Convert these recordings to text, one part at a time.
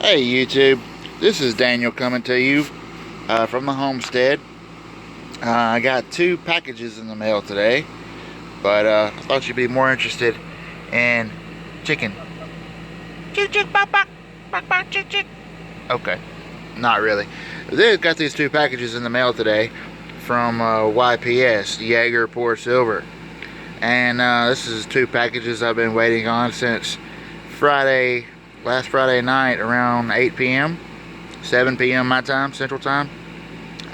Hey YouTube, this is Daniel coming to you from the homestead. I got 2 packages in the mail today, but I thought you'd be more interested in chicken. Chick chick bok bok, bok bok chick chick. Okay, not really. They got these 2 packages in the mail today from YPS, Jaeger Pour Silver, and this is 2 packages I've been waiting on since last Friday night around 8 p.m. 7 p.m. my time, Central Time.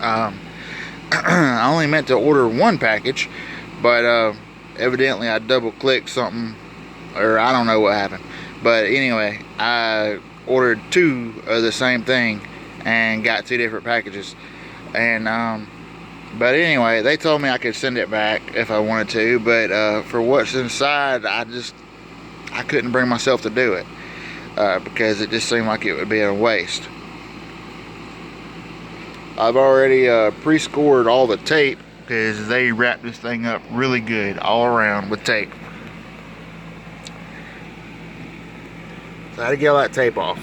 I only meant to order 1 package, but evidently I double clicked something, or I don't know what happened. But anyway, I ordered 2 of the same thing and got 2 different packages. And but anyway, they told me I could send it back if I wanted to, but for what's inside, I couldn't bring myself to do it. Because it just seemed like it would be a waste. I've already pre-scored all the tape because they wrapped this thing up really good all around with tape. So I had to get all that tape off.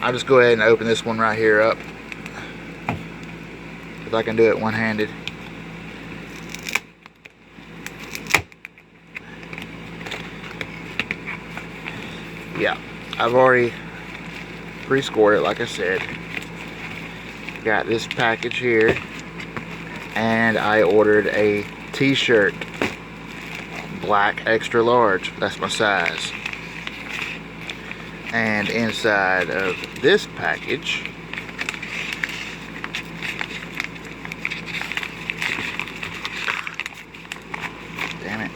I'll just go ahead and open this one right here up, if I can do it one-handed. Yeah, I've already pre-scored it, like I said. Got this package here, and I ordered a t-shirt, black extra large. That's my size. And inside of this package damn it,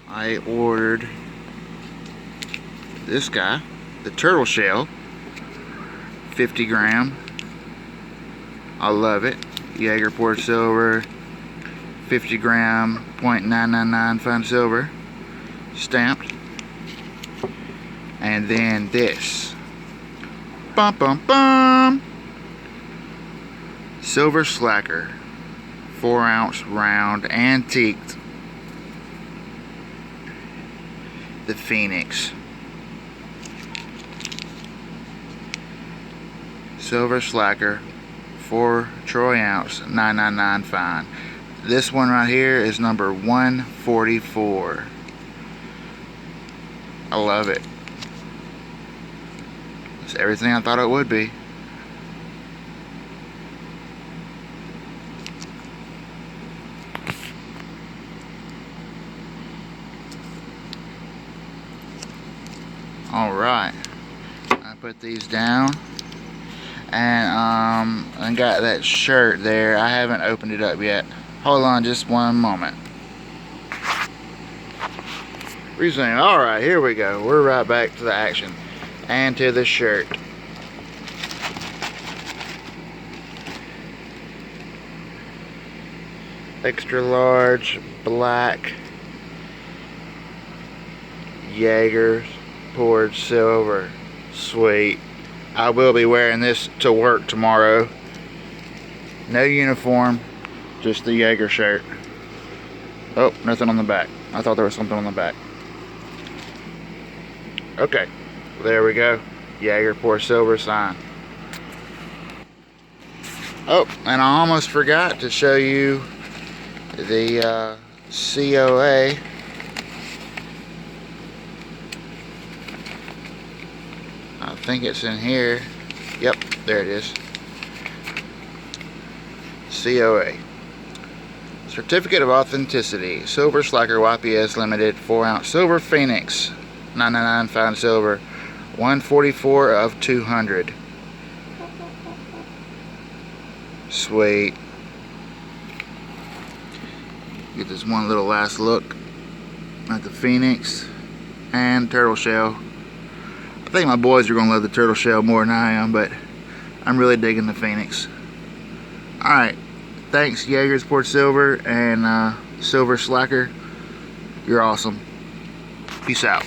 I ordered this guy, the turtle shell, 50 gram. I love it. Jaeger Pour Silver, 50 gram, 0.999 fine silver, stamped. And then this, bum bum bum, silver slacker, 4-ounce round, antiqued. The Phoenix. Silver slacker, 4 troy ounce, 999 fine. This one right here is number 144. I love it. It's everything I thought it would be. Alright, I put these down, and I got that shirt there. I haven't opened it up yet. Hold on just one moment. Resume. Alright, here we go. We're right back to the action and to the shirt. Extra large, black, Jaeger Poured Silver. Sweet. I will be wearing this to work tomorrow. No uniform, just the Jaeger shirt. Oh, nothing on the back. I thought there was something on the back. Okay, there we go. Jaeger Pour Silver sign. Oh, and I almost forgot to show you the COA. I think it's in here. Yep, there it is. COA. Certificate of Authenticity. Silver Slacker YPS Limited 4-ounce silver Phoenix. 999 fine silver. 144 of 200. Sweet. Get this one little last look at the Phoenix and turtle shell. I think my boys are going to love the turtle shell more than I am, but I'm really digging the Phoenix. Alright, thanks Jaeger's Pour Silver and Silver Slacker. You're awesome. Peace out.